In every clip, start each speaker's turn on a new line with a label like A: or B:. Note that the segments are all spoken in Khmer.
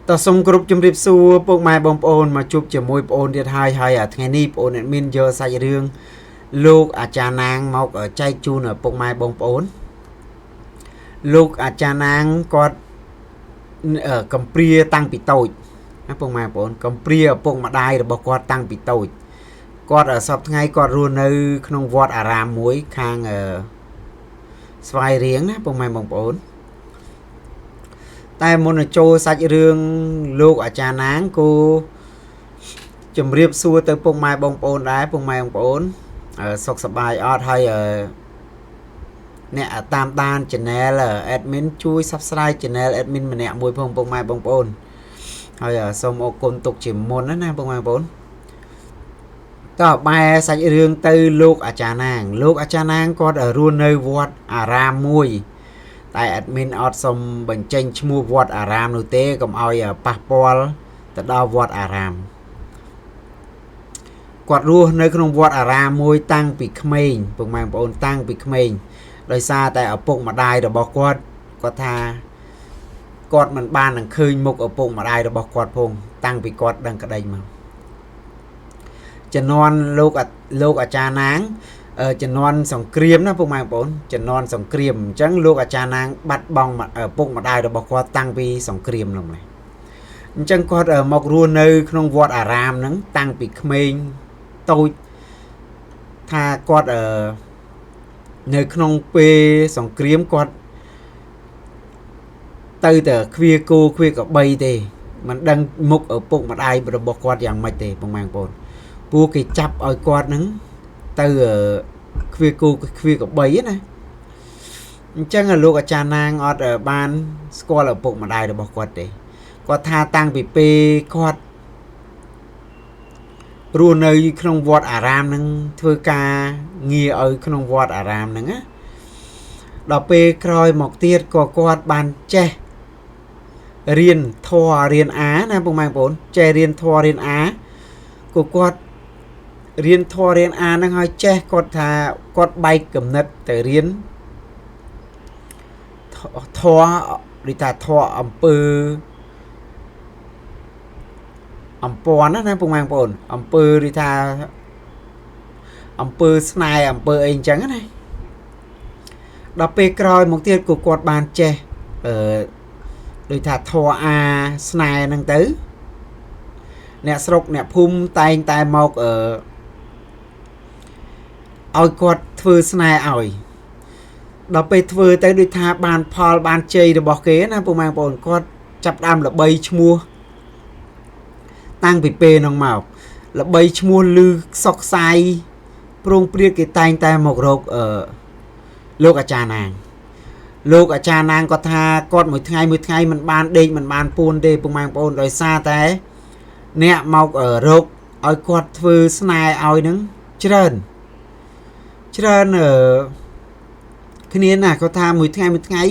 A: តសូមគ្រប់ជំរាបសួរពុកម៉ែបងប្អូនមកជួបជាមួយបងប្អូនទៀតហើយថ្ងៃនេះបងប្អូនមានយកសាច់រឿងលោកអាចារ្យណាងមកចែកជូនពុកម៉ែបងប្អូនលោកអាចារ្យណាងគាត់កំព្រាតាំងពីតូចណាពុកម៉ែបងប្អូនកំព្រាឪពុកម្ដាយរបស់គាត់តាំងពីតូចគាត់សពថ្ងៃគាត់រស់នៅក្នុងវត្តអារាមមួយខាងស្វាយរៀងណាពុកម៉ែបងប្អូនតែមុននឹងចូលសាច់រឿងលោកអាចារ្យណាងគូជំរាបសួរទៅពុកម៉ែបងប្អូនដែរពុកម៉ែបងប្អូនសុខសប្បាយអត់ហើយអ្នកតាមដាន channel admin ជួយ subscribe channel admin ម្នាក់មួយផងពុកម៉ែបងប្អូនហើយសូមអរគុណទុកជាមុនណាពុកម៉ែបងប្អូនតើបែរសាច់រឿងទៅលោកអាចារ្យណាងគាត់រស់នៅវត្តអារាមមួយតែ admin អត់សុំបញ្ចេញឈ្មោះវត្តអារាមនោះទេកុំឲ្យប៉ះពាល់ទៅដល់វត្តអារាមគាត់រស់នៅក្នុងវត្តអារាមមួយតាំងពីក្មេងពុកម៉ែបងប្អូនតាំងពីក្មេងដោយសារតែឪពុកម្ដាយរបស់គាត់ថាគាត់មិនបាននឹងឃើញមុខឪពុកម្ដាយរបស់គាត់ផងតាំងពីគាត់ដឹងក្តីមកជំនាន់លោកអាចារ្យណាងជំនាន់សង្គ្រាមណាពុកម៉ែបងប្អូនជំនាន់សង្គ្រាមអញ្ចឹងលោកអាចារ្យណាងបាត់បង់ពុកម្ដាយរបស់គាត់តាំងពីសង្គ្រាមនោះម្លេះអញ្ចឹងគាត់មករស់នៅក្នុងវត្តអារាមហ្នឹងតាំងពីក្មេងតូចថាគាត់នៅក្នុងពេលសង្គ្រាមគាត់ទៅតែខ្វាគោខ្វាក្របីទេមិនដឹងមុខឪពុកម្ដាយរបស់គាត់យ៉ាងម៉េចទេពុកម៉ែបងប្អូនពួកគេចាប់ឲ្យគាត់ហ្នឹងទៅខ្វាគោខ្វាក្របីណាអញ្ចឹងលោកអាចារ្យណាងអត់បានស្គាល់ឪពុកម្ដាយរបស់គាត់ទេគាត់ថាតាំងពីពេលគាត់រស់នៅក្នុងវត្តអារាមហ្នឹងធ្វើការងារឲ្យក្នុងវត្តអារាមហ្នឹងណាដល់ពេលក្រោយមកទៀតក៏គាត់បានចេះរៀនធម៌រៀនអាណាពុកម៉ែបងប្អូនចេះរៀនធម៌រៀនអាក៏គាត់រៀនធម៌រៀនអាហ្នឹងឲ្យចេះគាត់ថាគាត់បែកគំនិតទៅរៀនធម៌ដូចថាធម៌អំពើណាពុកម៉ែបងប្អូនអំពើដូចថាអំពើស្នេហ៍អំពើអីអញ្ចឹងណាដល់ពេលក្រោយមកទៀតក៏គាត់បានចេះដូចថាធម៌អាស្នេហ៍ហ្នឹងទៅអ្នកស្រុកអ្នកភូមិតែងតែមកឲ្យគាត់ធ្វើស្នេហ៍ឲ្យដល់ពេលធ្វើទៅដូចថាបានផលបានជ័យរបស់គេណាពុកម៉ែបងប្អូនគាត់ចាប់ដើមល្បីឈ្មោះតាំងពីពេលហ្នឹងមកល្បីឈ្មោះឮសុកសាយប្រងព្រាតគេតែងតែមករកលោកអាចារ្យណាងគាត់ថាគាត់មួយថ្ងៃមិនបានដេកមិនបានពួនទេពុកម៉ែបងប្អូនដោយសារតែអ្នកមករកឲ្យគាត់ធ្វើស្នេហ៍ឲ្យហ្នឹងច្រើនគ្នាណាគាត់ថាមួយថ្ងៃ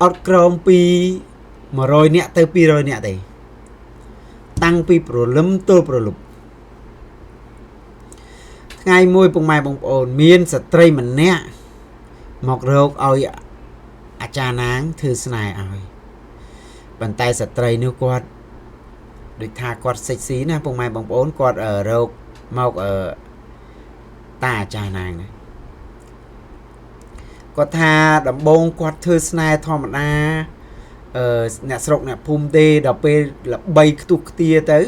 A: អត់ក្រោមពី100នាក់ទៅ200នាក់ទេតាំងពីព្រលឹមទល់ព្រលប់ថ្ងៃមួយពុកម៉ែបងប្អូនមានស្ត្រីម្នាក់មករកឲ្យអាចារ្យណាងធ្វើស្នេហ៍ឲ្យប៉ុន្តែស្ត្រីនោះគាត់ដូចថាគាត់សិចស៊ីណាពុកម៉ែបងប្អូនគាត់រកមកតាអាចារ្យណាងណាគាត់ថាដំបងគាត់ធ្វើស្នេហ៍ធម្មតាអ្នកស្រុកអ្នកភូមិទេដល់ពេលល្បីខ្ទុះខ្ទាទៅ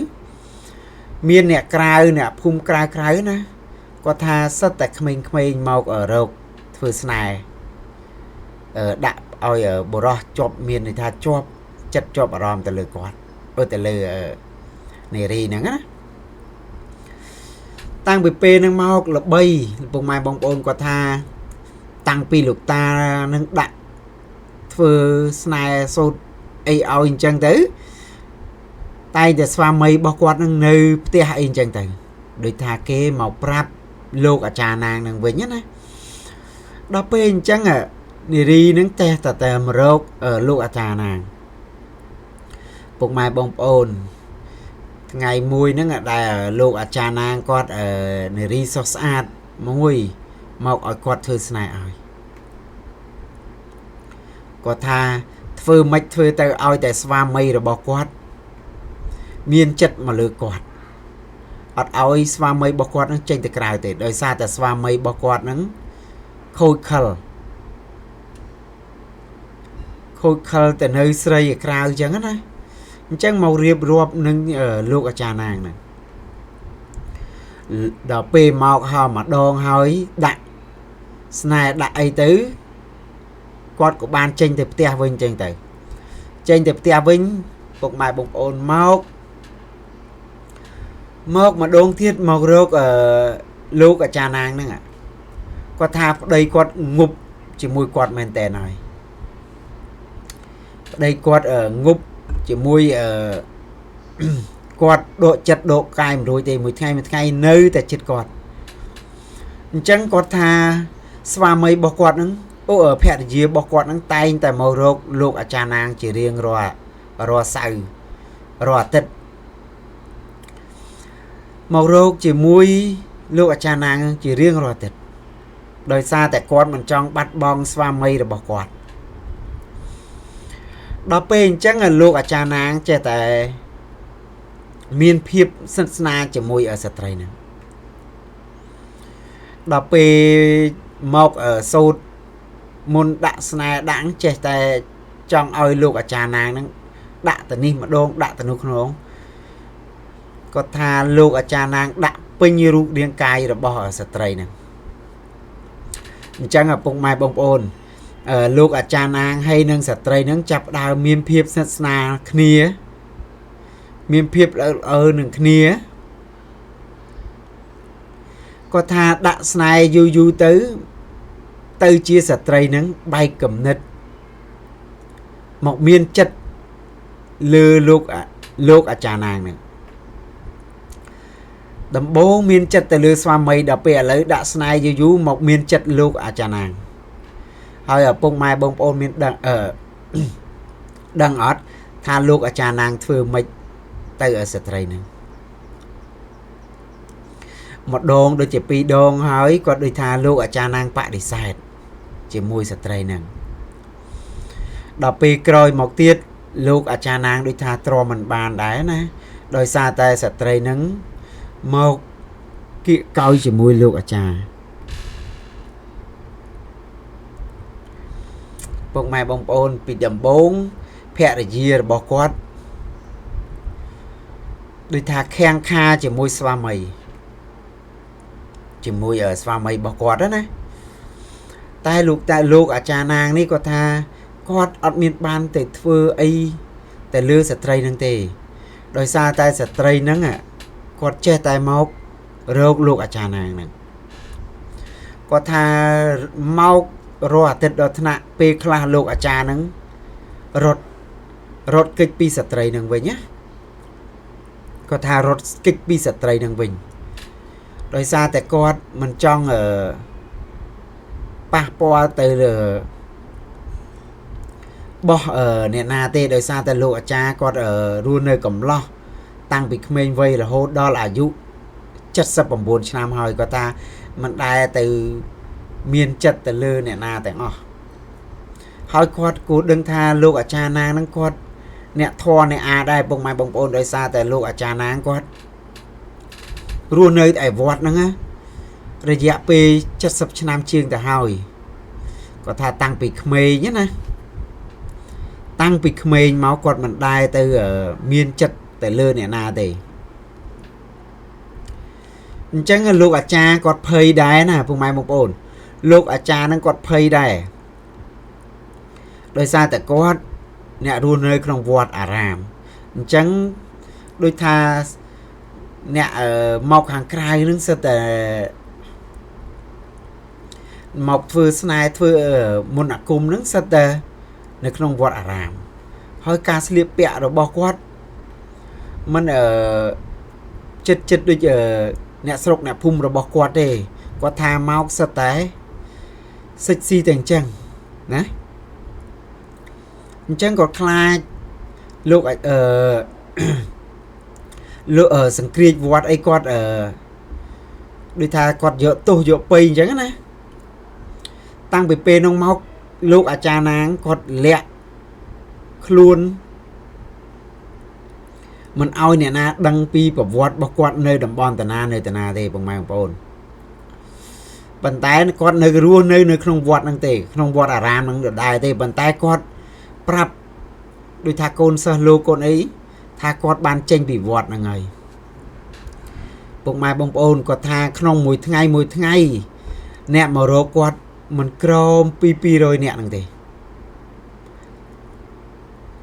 A: មានអ្នកក្រៅអ្នកភូមិក្រៅណាគាត់ថាសិតតែក្មេងៗមករកធ្វើស្នេហ៍ដាក់ឲ្យបរោះជាប់មានន័យថាជាប់ចិត្តជាប់អារម្មណ៍ទៅលើគាត់ទៅលើនារីហ្នឹងណាតាំងពីពេលហ្នឹងមកល្បីពុកម៉ែបងប្អូនគាត់ថាតាំងពីលោកតានឹងដាក់ធ្វើស្នេហ៍សូត្រអីឲ្យអញ្ចឹងទៅតែតែស្វាមីរបស់គាត់នឹងនៅផ្ទះអីអញ្ចឹងទៅដូចថាគេមកប្រាប់លោកអាចារ្យណាងនឹងវិញណាដល់ពេលអញ្ចឹងនារីនឹងតែមករកលោកអាចារ្យណាងពុកម៉ែបងប្អូនថ្ងៃមួយហ្នឹងដែលលោកអាចារ្យណាងគាត់នារីសុខស្អាតមួយមកឲ្យគាត់ធ្វើស្នេហ៍ឲ្យ ព គាត់ថាធ្វើមិនធ្វើទៅឲ្យតែស្វាមីរបស់គាត់មានចិត្តមកលើគាត់អត់ឲ្យស្វាមីរបស់គាត់នឹងចេញទៅក្រៅទេដោយសារតែស្វាមីរបស់គាត់នឹងខូចខលទៅនៅស្រីឯក្រៅអញ្ចឹងណាអញ្ចឹងមករៀបរាប់នឹងលោកអាចារ្យណាងហ្នឹងដល់ពេលមកហើយម្ដងហើយដាក់ស្នេហ៍ដាក់អីទៅគាត់ក៏បានចេញទៅផ្ទះវិញអញ្ចឹងទៅចេញទៅផ្ទះវិញពុកម៉ែបងប្អូនមកម្ដងទៀតមករកលោកអាចារ្យណាងហ្នឹងគាត់ថាប្តីគាត់ងប់ជាមួយគាត់មែនតើហើយប្តីគាត់ងប់ជាមួយគាត់ដកចិត្តដកកាយមិនរួចទេមួយថ្ងៃនៅតែចិត្តគាត់អញ្ចឹងគាត់ថាស្វាមីរបស់គាត់ហ្នឹងភរិយារបស់គាត់ហ្នឹងតែងតែមករកលោកអាចារ្យណាងជារៀងរាល់សៅរ៍រាល់អាទិត្យមករកជាមួយលោកអាចារ្យណាងជារៀងរាល់អាទិត្យដោយសារតែគាត់មិនចង់បាត់បង់ស្វាមីរបស់គាត់ដល់ពេលអញ្ចឹងលោកអាចារ្យណាងចេះតែមានភាពស្និទ្ធស្នាលជាមួយស្ត្រីហ្នឹងដល់ពេលមកសូត្រមុនដាក់ស្នេហ៍ដាក់ចេះតែចង់ឲ្យលោកអាចារ្យណាងហ្នឹងដាក់ទៅនេះម្ដងដាក់ទៅនោះក្នុងគាត់ថាលោកអាចារ្យណាងដាក់ពេញរូបរាងកាយរបស់ស្ត្រីហ្នឹងអញ្ចឹងឪពុកម៉ែបងប្អូនលោកអាចារ្យណាងហើយនឹងស្ត្រីហ្នឹងចាប់ដើមមានភាពស្និទ្ធស្នាលគ្នាមានភាពល្អនឹងគ្នាគាត់ថាដាក់ស្នេហ៍យូរទៅជាស្ត្រីហ្នឹងបែកគំនិតមកមានចិត្តលើលោកអាចារ្យណាងហ្នឹងដំបូងមានចិត្តទៅលើស្វាមីដល់ពេលឥឡូវដាក់ស្នេហ៍យូរមកមានចិត្តលោកអាចារ្យណាងហើយឪពុកម៉ែបងប្អូនមានដឹងអត់ថាលោកអាចារ្យណាងធ្វើម៉េចទៅឲ្យស្ត្រីហ្នឹងម្ដងដូចជា2ដងហើយគាត់ដូចថាលោកអាចារ្យណាងបដិសេធជាមួយស្ត្រីហ្នឹងដល់ពេលក្រោយមកទៀតលោកអាចារ្យណាងដូចថាទ្រាំមិនបានដែរណាដោយសារតែស្ត្រីហ្នឹងមកគៀកកោយជាមួយលោកអាចារ្យពុកម៉ែបងប្អូនពីដំបូងភរិយារបស់គាត់ដូចថាខាំងខាជាមួយស្វាមីស្វាមីរបស់គាត់ណាតែលោកអាចារ្យណាងនេះគាត់ថាគាត់អត់មានបានទៅធ្វើអីតែលើស្ត្រីហ្នឹងទេដោយសារតែស្ត្រីហ្នឹងគាត់ចេះតែមករកលោកអាចារ្យណាងហ្នឹងគាត់ថាមករាល់អាទិត្យដល់ថ្នាក់ពេលខ្លះលោកអាចារ្យហ្នឹងរត់គេចពីស្ត្រីហ្នឹងវិញណាគាត់ថារត់គេចពីស្ត្រីហ្នឹងវិញដោយសារតែគាត់មិនចង់ប៉ះពាល់ទៅលើបោះអ្នកណាទេដោយសារតែលោកអាចារ្យគាត់រស់នៅកំឡោះតាំងពីក្មេងវ័យរហូតដល់អាយុ79ឆ្នាំហើយគាត់ថាមិនដែលទៅមានចិត្តទៅលើអ្នកណាទាំងអស់ហើយគាត់គួរដឹងថាលោកអាចារ្យណាងហ្នឹងគាត់អ្នកធម៌អ្នកអាដែរពុកម៉ែបងប្អូនដោយសារតែលោកអាចារ្យណាងគាត់រស់នៅឯវត្តហ្នឹងណារយៈពេល70ឆ្នាំជាងទៅហើយគាត់ថាតាំងពីក្មេងណាតាំងពីក្មេងមកគាត់មិនដែលទៅមានចិត្តទៅលើអ្នកណាទេអញ្ចឹងលោកអាចារ្យគាត់ភ័យដែរណាពុកម៉ែបងប្អូនលោកអាចារ្យហ្នឹងគាត់ភ័យដែរដោយសារតែគាត់អ្នករស់នៅក្នុងវត្តអារាមអញ្ចឹងដូចថាអ្នកមកខាងក្រៅហ្នឹងសិតតែមកធ្វើស្នេហ៍ធ្វើមន្តអាគមហ្នឹងសិតតែនៅក្នុងវត្តអារាមហើយការស្លៀកពាក់របស់គាត់មិនចិត្តដូចអ្នកស្រុកអ្នកភូមិរបស់គាត់ទេគាត់ថាមកសិតតែសិចស៊ីតែអញ្ចឹងណាអញ្ចឹងគាត់ខ្លាចលោកលោកសង្គ្រាចវត្តអីគាត់ដូចថាគាត់យកទោសយកពៃអញ្ចឹងណាតាំងពីពេលនោះមក លោកអាចារ្យណាងគាត់លាក់ខ្លួនមិនឲ្យអ្នកណាដឹងពីប្រវត្តិរបស់គាត់នៅតំបន់តាណាទេបងប្អូនប៉ុន្តែគាត់នៅរស់នៅក្នុងវត្តហ្នឹងទេក្នុងវត្តអារាមហ្នឹងដដែលទេប៉ុន្តែគាត់ប្រាប់ដូចថាកូនសិស្សលោកកូនអីថាគាត់បានចេញពីវត្តហ្នឹងហើយពុកម៉ែបងប្អូនគាត់ថាក្នុងមួយថ្ងៃអ្នកមករកគាត់មិនក្រោមពី200នាក់ហ្នឹងទេ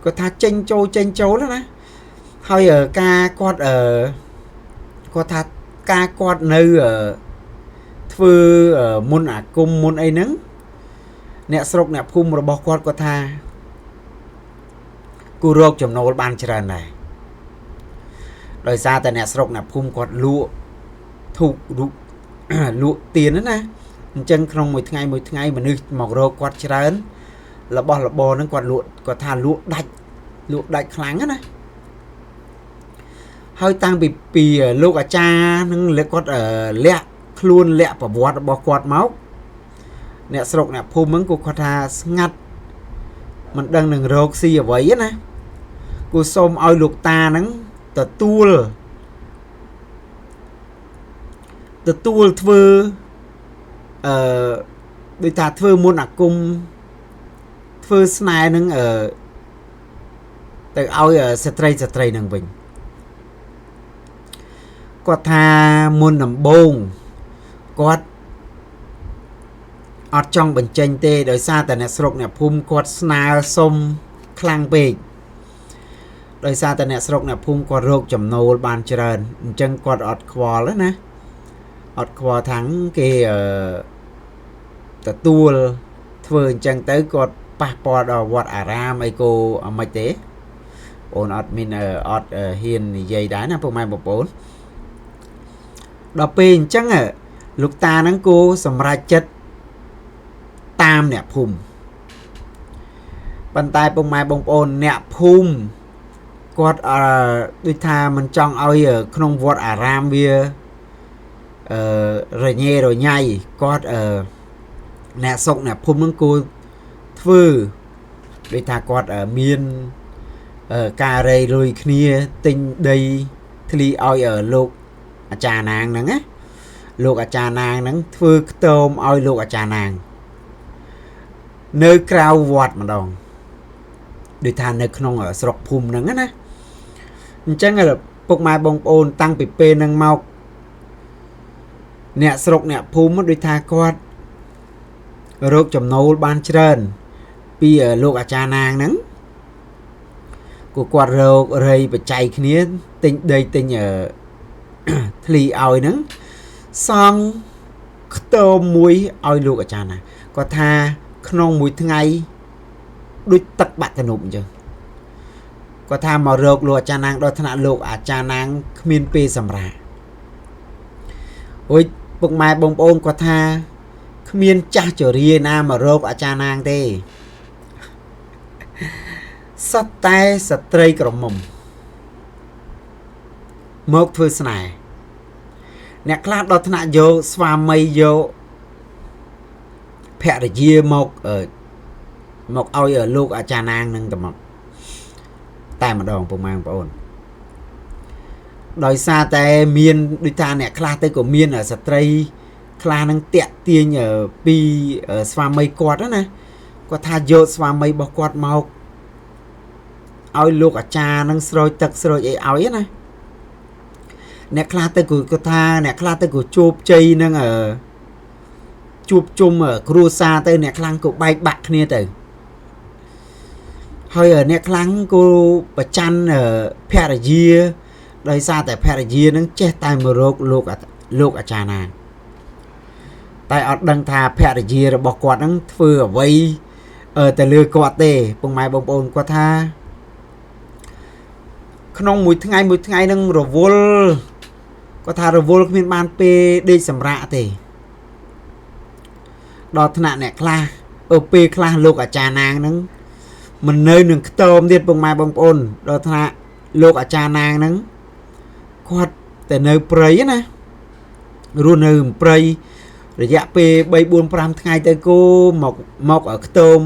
A: គាត់ថាចេញចូលណាហើយការគាត់គាត់ថាការគាត់នៅធ្វើមុនអាគមមុនអីហ្នឹងអ្នកស្រុកអ្នកភូមិរបស់គាត់គាត់ថាគូរកចំណូលបានច្រើនដែរដោយសារតែអ្នកស្រុកអ្នកភូមិគាត់លក់ធូបលក់ទៀនណាអញ្ចឹងក្នុងមួយថ្ងៃមនុស្សមករកគាត់ច្រើនរបស់របរហ្នឹងគាត់លក់គាត់ថាលក់ដាច់ខ្លាំងណាហើយតាំងពីលោកអាចារ្យនឹងគាត់លាក់ខ្លួនលាក់ប្រវត្តិរបស់គាត់មកអ្នកស្រុកអ្នកភូមិហ្នឹងគាត់ថាស្ងាត់មិនដឹងនឹងរកស៊ីអ្វីណាគូសូមឲ្យលោកតាហ្នឹងទទួលធ្វើដូចថាធ្វើមុនអាគមធ្វើស្នេហ៍នឹងទៅឲ្យស្ត្រីនឹងវិញគាត់ថាមុនដំបូងគាត់អត់ចង់បញ្ចេញទេដោយសារតែអ្នកស្រុកអ្នកភូមិគាត់ស្នើសុំខ្លាំងពេកដោយសារតែអ្នកស្រុកអ្នកភូមិគាត់រកចំណូលបានច្រើនអញ្ចឹងគាត់អត់ខ្វល់ណាអត់ខ្វល់ថាំងគេទទួលធ្វើអញ្ចឹងទៅគាត់ប៉ះពាល់ដល់វត្តអារាមអីគោអមិនទេអូនអត់មានអត់ហ៊ាននិយាយដែរណាពុកម៉ែបងប្អូនដល់ពេលអញ្ចឹងលោកតាហ្នឹងគោសម្រេចចិត្តតាមអ្នកភូមិប៉ុន្តែពុកម៉ែបងប្អូនអ្នកភូមិគាត់ដូចថាមិនចង់ឲ្យក្នុងវត្តអារាមវារញ៉េរញ៉ៃគាត់អ្នកសុកអ្នកភូមិហ្នឹងគោធ្វើដូចថាគាត់មានការរៃលុយគ្នាទិញដីធ្លីឲ្យលោកអាចារ្យណាងហ្នឹងណាលោកអាចារ្យណាងហ្នឹងធ្វើខ្ទមឲ្យលោកអាចារ្យណាងនៅក្រៅវត្តម្ដងដូចថានៅក្នុងស្រុកភូមិហ្នឹងណាអញ្ចឹងពុកម៉ែបងប្អូនតាំងពីពេលហ្នឹងមកអ្នកស្រុកអ្នកភូមិដូចថាគាត់រកចំណូលបានច្រើនពីលោកអាចារ្យណាងហ្នឹងគាត់រករៃបច្ច័យគ្នាទិញដីទិញធ្លីឲ្យហ្នឹងសង់ខ្ទមមួយឲ្យលោកអាចារ្យណាគាត់ថាក្នុងមួយថ្ងៃដូចទឹកបាក់តនុបអញ្ចឹងគាត់ថាមករកលោកអាចារ្យណាងដល់ថ្នាក់លោកអាចារ្យណាងគ្មានពេលសម្រាកអុយពុកម៉ែបងប្អូនគាត់ថាគ្មានចាស់ជរាណាមករកអាចារ្យណាងទេសត្វតែស្ត្រីក្រមុំមកធ្វើស្នេហ៍អ្នកខ្លះដល់ថ្នាក់យកស្វាមីយកភរិយាមកឲ្យលោកអាចារ្យណាងនឹងទៅមកតែម្ដងពុកម៉ែបងប្អូនដោយសារតែមានដូចថាអ្នកខ្លះទៅក៏មានស្ត្រីខ្លះនឹងតាក់ទាញពីស្វាមីគាត់ណាគាត់ថាយកស្វាមីរបស់គាត់មកឲ្យលោកអាចារ្យនឹងស្រោចទឹកស្រោចអីឲ្យណាអ្នកខ្លះទៅគាត់ថាអ្នកខ្លះទៅក៏ជួបជ័យនឹងជួបជុំគ្រួសារទៅអ្នកខ្លាំងក៏បែកបាក់គ្នាទៅហើយអ្នកខ្លាំងក៏ប្រច័ណ្ឌភរិយាដោយសារតែភរិយានឹងចេះតែមករកលោកអាចារ្យណាតែអត់ដឹងថាភរិយារបស់គាត់នឹងធ្វើអ្វីទៅលើគាត់ទេពុកម៉ែបងប្អូនគាត់ថាក្នុងមួយថ្ងៃនឹងរវល់គាត់ថារវល់គ្មានបានពេលដេកសម្រាកទេដល់ថ្នាក់អ្នកខ្លះពេលខ្លះលោកអាចារ្យណាងហ្នឹងមិននៅនឹងខ្ទមទៀតពុកម៉ែបងប្អូនដល់ថ្នាក់លោកអាចារ្យណាងហ្នឹងគាត់ទៅនៅព្រៃណារស់នៅព្រៃ ระยะเปใบบุญพรำไงเตโกมอกขตม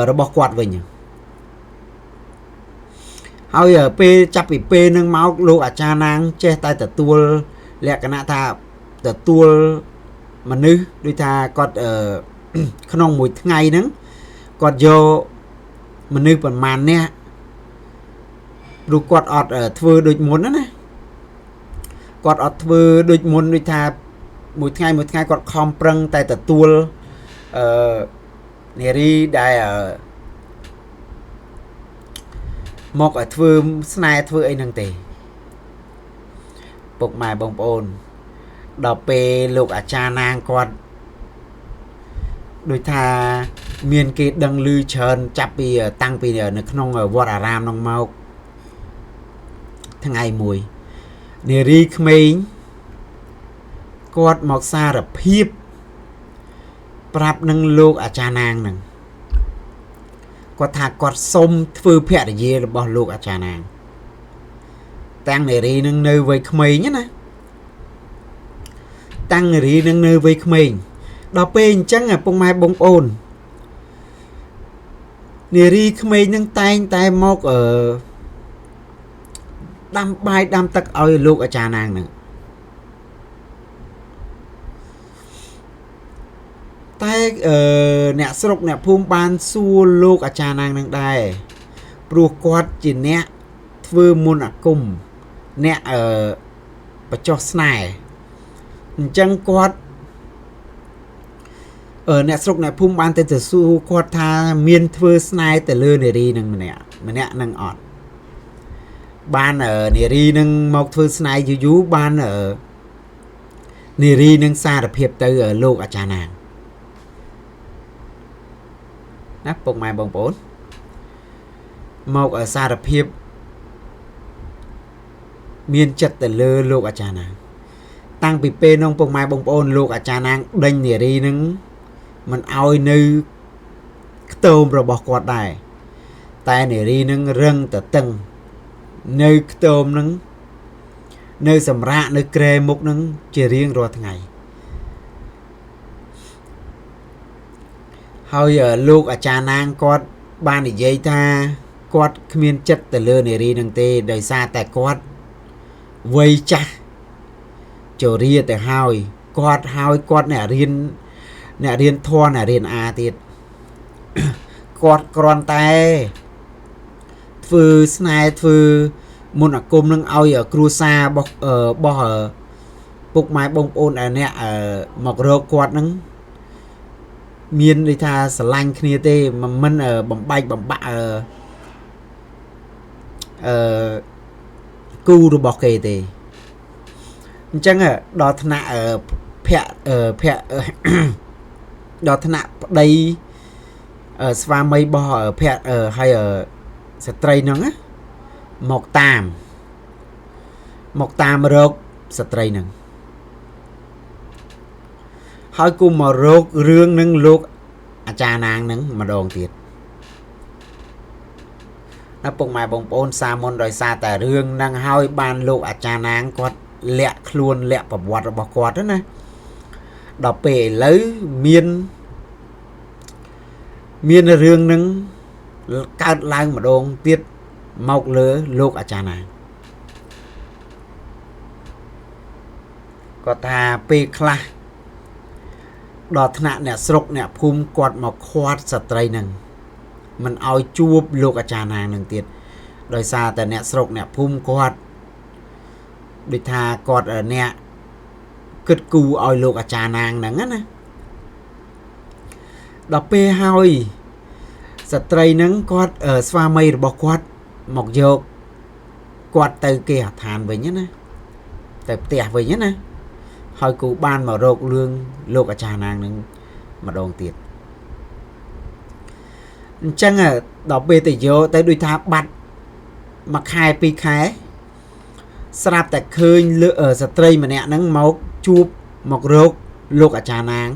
A: ระบบกวาดវិញហើយពេលចាប់ពីពេលនឹងមកលោកអាចារ្យណាងចេះតែទទួលលក្ខណៈថាទទួលមនុស្សដូចថាគាត់ក្នុងមួយថ្ងៃហ្នឹងគាត់យកមនុស្សប្រមាណនេះព្រោះគាត់អត់ធ្វើដូចមុនណាគាត់អត់ធ្វើដូចមុនដូចថាមួយថ្ងៃគាត់ខំប្រឹងតែទទួលនារីដែលមកឲ្យធ្វើស្នេហ៍ធ្វើអីហ្នឹងទេពុកម៉ែបងប្អូនដល់ពេលលោកអាចារ្យណាងគាត់ដូចថាមានគេដឹងឮច្រើនចាប់ពីតាំងពីនៅក្នុងវត្តអារាមនោះមកថ្ងៃមួយនារីក្មេងគាត់មកសារភាពប្រាប់នឹងលោកអាចារ្យណាងហ្នឹងគាត់ថាគាត់សុំធ្វើភរិយារបស់លោកអាចារ្យណាងតាំងនារីនឹងនៅវ័យក្មេងណាតាំងនារីនឹងនៅវ័យក្មេងដល់ពេលអញ្ចឹងពុកម៉ែបងប្អូននារីក្មេងនឹងតែងតែមកដាំបាយដាំទឹកឲ្យលោកអាចារ្យណាងហ្នឹងតែអ្នកស្រុកអ្នកភូមិបានសួរលោកអាចារ្យណាងនឹងដែរព្រោះគាត់ជាអ្នកធ្វើមន្តអាគមអ្នកបចោះស្នេហ៍អញ្ចឹងគាត់អ្នកស្រុកអ្នកភូមិបានទៅសួរគាត់ថាមានធ្វើស្នេហ៍ទៅលើនារីនឹងម្នាក់នឹងអត់បាននារីនឹងមកធ្វើស្នេហ៍យូរបាននារីនឹងសារភាពទៅលោកអាចារ្យណាងណាពុកម៉ែបងប្អូនមកសារភាពមានចិត្តទៅលើលោកអាចារ្យណាងតាំងពីពេលនោះពុកម៉ែបងប្អូនលោកអាចារ្យណាងដេញនារីនឹងមិនឲ្យនៅខ្ទមរបស់គាត់ដែរតែនារីនឹងរឹងតតឹងនៅខ្ទមនឹងនៅសម្រាកនៅក្រែមុខនឹងជារៀងរាល់ថ្ងៃហើយលោកអាចារ្យណាងគាត់បាននិយាយថាគាត់គ្មានចិត្តទៅលើនារីនឹងទេដោយសារតែគាត់វ័យចាស់ជរាទៅហើយគាត់អ្នករៀនធម៌អ្នករៀនអាទៀត គាត់គ្រាន់តែធ្វើស្នេហ៍ធ្វើមន្តអាគមនឹងឲ្យគ្រួសាររបស់ពុកម៉ែបងប្អូនអ្នកមករកគាត់នឹងមានន័យថាស្រឡាញ់គ្នាទេមិនបំបែកបំបាក់គូរបស់គេទេអញ្ចឹងដល់ថ្នាក់ភ័ក្រដល់ថ្នាក់ប្តីស្វាមីរបស់ភ័ក្រហើយស្ត្រីហ្នឹងមកតាមរកស្ត្រីហ្នឹងហើយគូមករករឿងនឹងលោកអាចារ្យណាងហ្នឹងម្ដងទៀតណាពុកម៉ែបងប្អូនសាមុនដោយសារតែរឿងហ្នឹងហើយបានលោកអាចារ្យណាងគាត់លាក់ខ្លួនលាក់ប្រវត្តិរបស់គាត់ណាដល់ពេលឥឡូវមានរឿងហ្នឹងកើតឡើងម្ដងទៀតមកលើលោកអាចារ្យណាងគាត់ថាពេលខ្លះដល់ថ្នាក់អ្នកស្រុកអ្នកភូមិគាត់មកខាត់ស្ត្រីហ្នឹងមិនឲ្យជួបលោកអាចារ្យណាងនឹងទៀតដោយសារតែអ្នកស្រុកអ្នកភូមិគាត់ដូចថាគាត់អ្នកគិតគូរឲ្យលោកអាចារ្យណាងហ្នឹងណាដល់ពេលហើយស្ត្រីហ្នឹងគាត់ស្វាមីរបស់គាត់មកយកគាត់ទៅគេហដ្ឋានវិញណាទៅផ្ទះវិញណាហើយគូបានមករករឿងលោកអាចារ្យណាងនឹងម្ដងទៀតអញ្ចឹងដល់ពេលទៅយកទៅដូចថាបាត់មួយខែពីរខែស្រាប់តែឃើញស្ត្រីម្នាក់ហ្នឹងមកជួបមករកលោកអាចារ្យណាង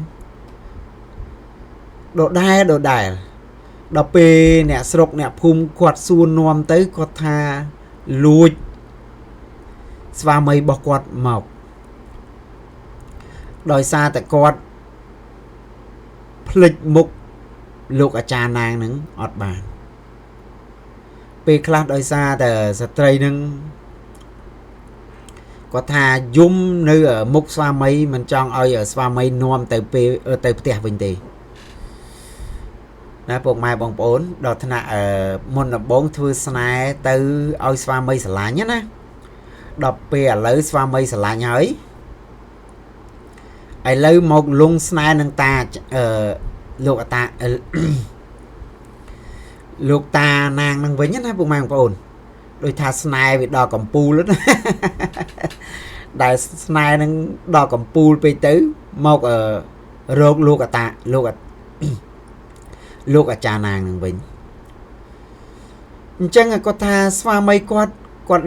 A: ដដែលដល់ពេលអ្នកស្រុកអ្នកភូមិគាត់សួរនាំទៅគាត់ថាលួចស្វាមីរបស់គាត់មក ដោយសារតែគាត់ភ្លេចមុខលោកអាចារ្យណាងនឹងអត់បានពេលខ្លះដោយសារតែស្ត្រីនឹងគាត់ថាយំនៅមុខស្វាមីមិនចង់ឲ្យស្វាមីនាំទៅពេលទៅផ្ទះវិញទេណាពុកម៉ែបងប្អូនដល់ថ្នាក់មុនដំបូងធ្វើស្នេហ៍ទៅឲ្យស្វាមីស្រឡាញ់ណាដល់ពេលឥឡូវស្វាមីស្រឡាញ់ហើយឥឡូវមកលងស្នេហ៍នឹងតាលោកតាលោកតាណាងនឹងវិញណាពុកម៉ែបងប្អូនដោយថាស្នេហ៍វាដល់កំពូលណាដែលស្នេហ៍នឹងដល់កំពូលពេកទៅមករោគលោកតាលោកអាចារ្យណាងនឹងវិញអញ្ចឹងគាត់ថាស្វាមីគាត់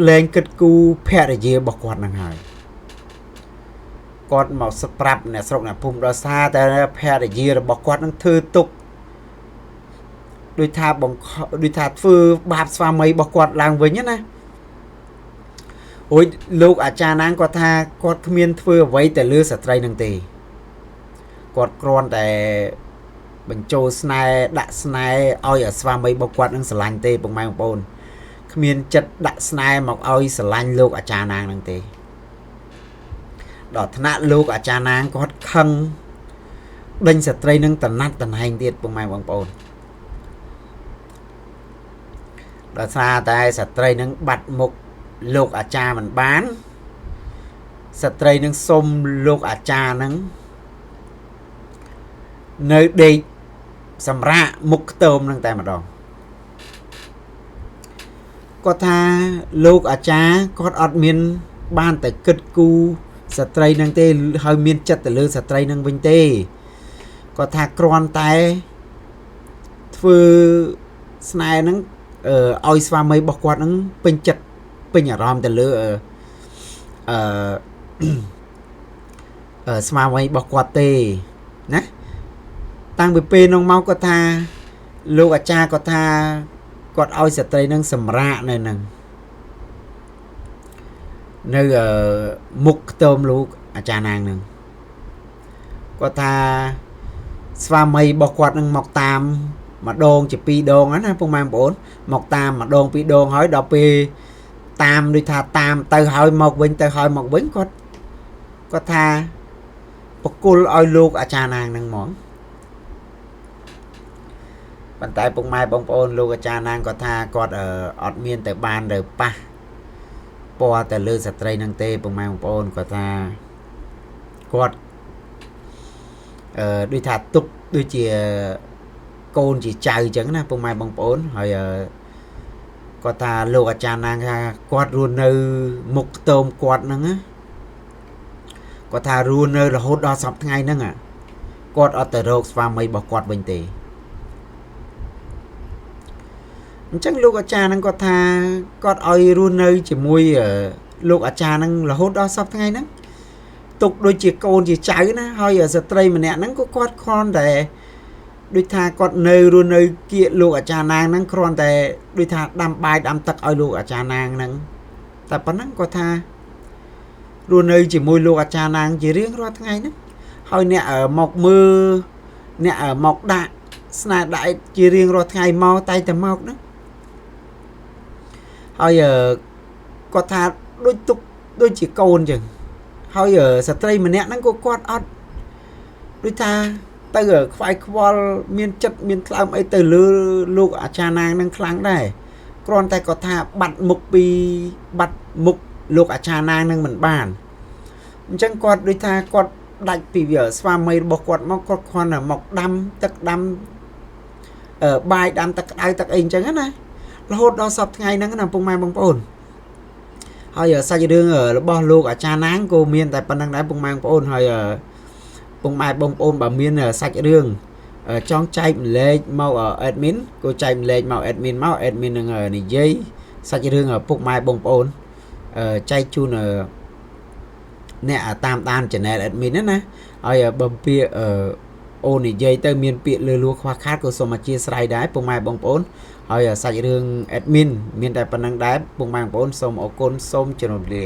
A: លែងគិតគូរភរិយារបស់គាត់នឹងហើយគាត់មកប្រាប់អ្នកស្រុកអ្នកភូមិដល់សារតែភរិយារបស់គាត់នឹងធ្វើទុកដូចថាធ្វើបាបស្វាមីរបស់គាត់ឡើងវិញណាអូយលោកអាចារ្យណាងគាត់ថាគាត់គ្មានធ្វើអ្វីទៅលើស្ត្រីនឹងទេគាត់គ្រាន់តែបញ្ចូលស្នេហ៍ដាក់ស្នេហ៍ឲ្យស្វាមីរបស់គាត់នឹងស្រឡាញ់ទេពុកម៉ែបងប្អូនគ្មានចិត្តដាក់ស្នេហ៍មកឲ្យស្រឡាញ់លោកអាចារ្យណាងនឹងទេដល់ថ្នាក់លោកអាចារ្យណាងគាត់ខឹងដេញស្ត្រីនឹងតណាត់តណែងទៀតពុកម៉ែបងប្អូនដល់សារតែស្ត្រីនឹងបាត់មុខលោកអាចារ្យមិនបានស្ត្រីនឹងសុំលោកអាចារ្យនឹងនៅដេកសម្រាប់មុខខ្ទមនឹងតែម្ដងគាត់ថាលោកអាចារ្យគាត់អត់មានបានតែគិតគូរស្ត្រីនឹងទេហើយមានចិត្តទៅលើស្ត្រីនឹងវិញទេគាត់ថាគ្រាន់តែធ្វើស្នេហ៍នឹងឲ្យស្វាមីរបស់គាត់នឹងពេញចិត្តពេញអារម្មណ៍ទៅលើស្វាមីរបស់គាត់ទេណាតាំងពីពេលនោះមកគាត់ថាលោកអាចារ្យគាត់ថាគាត់ឲ្យស្ត្រីនឹងសម្រាកនៅនឹងនៅមុខខ្ទមលោកអាចារ្យណាងនឹងគាត់ថាស្វាមីរបស់គាត់នឹងមកតាមម្ដងជា2ដងណាពុកម៉ែបងប្អូនមកតាមម្ដង2ដងហើយដល់ពេលតាមដូចថាតាមទៅហើយមកវិញទៅហើយមកវិញគាត់ថាបកគលឲ្យលោកអាចារ្យណាងនឹងហ្មងប៉ុន្តែពុកម៉ែបងប្អូនលោកអាចារ្យណាងគាត់ថាគាត់អត់មានទៅបានទៅប៉ះពណ៌ទៅលើស្ត្រីនឹងទេពុកម៉ែបងប្អូនគាត់ថាគាត់ដូចថាទុកដូចជាកូនជាចៅអញ្ចឹងណាពុកម៉ែបងប្អូនហើយគាត់ថាលោកអាចារ្យណាងថាគាត់រស់នៅមុខខ្ទមគាត់ហ្នឹងណាគាត់ថារស់នៅរហូតដល់សប្តាហ៍ថ្ងៃហ្នឹងគាត់អត់ទៅរកស្វាមីរបស់គាត់វិញទេអញ្ចឹងលោកអាចារ្យហ្នឹងគាត់ថាគាត់ឲ្យរស់នៅជាមួយលោកអាចារ្យហ្នឹងរហូតដល់សប្តាហ៍ថ្ងៃហ្នឹងទុកដូចជាកូនជាចៅណាហើយស្ត្រីម្នាក់ហ្នឹងក៏គាត់គ្រាន់តែដូចថាគាត់នៅរស់នៅគៀកលោកអាចារ្យណាងហ្នឹងគ្រាន់តែដូចថាដាំបាយដាំទឹកឲ្យលោកអាចារ្យណាងហ្នឹងតែប៉ុណ្ណឹងគាត់ថារស់នៅជាមួយលោកអាចារ្យណាងជារៀងរាល់ថ្ងៃហ្នឹងហើយអ្នកមកមើលអ្នកមកដាក់ស្នាដៃជារៀងរាល់ថ្ងៃមកតែមកហ្នឹងហើយគាត់ថាដូចទុកដូចជាកូនអញ្ចឹងហើយស្ត្រីម្នាក់ហ្នឹងក៏គាត់អត់ដូចថាទៅខ្វាយខ្វល់មានចិត្តមានថ្លើមអីទៅលើលោកអាចារ្យណាងនឹងខ្លាំងដែរគ្រាន់តែគាត់ថាបាត់មុខលោកអាចារ្យណាងនឹងមិនបានអញ្ចឹងគាត់ដូចថាគាត់ដាច់ពីស្វាមីរបស់គាត់មកគាត់គ្រាន់តែមកដាំទឹកដាំបាយដាំទឹកក្តៅទឹកអីអញ្ចឹងណារហូតដល់សប្តាហ៍ថ្ងៃហ្នឹងណាពុកម៉ែបងប្អូនហើយសាច់រឿងរបស់លោកអាចារ្យណាងក៏មានតែប៉ុណ្្នឹងដែរពុកម៉ែបងប្អូនហើយពុកម៉ែបងប្អូនបើមានសាច់រឿងចង់ចែកម្លែកមក admin ក៏ចែកម្លែកមក admin មក admin នឹងនិយាយសាច់រឿងពុកម៉ែបងប្អូនចែកជូនអ្នកតាមដាន channel admin ណាហើយបើពាក្យអូននិយាយទៅមានពាក្យលឺលួខ្វះខាតក៏សូមអធិស្ឋានដែរពុកម៉ែបងប្អូនហើយសាច់រឿង admin មានតែប៉ុណ្្នឹងដែរពុកម៉ែបងប្អូនសូមអរគុណសូមជម្រាបលា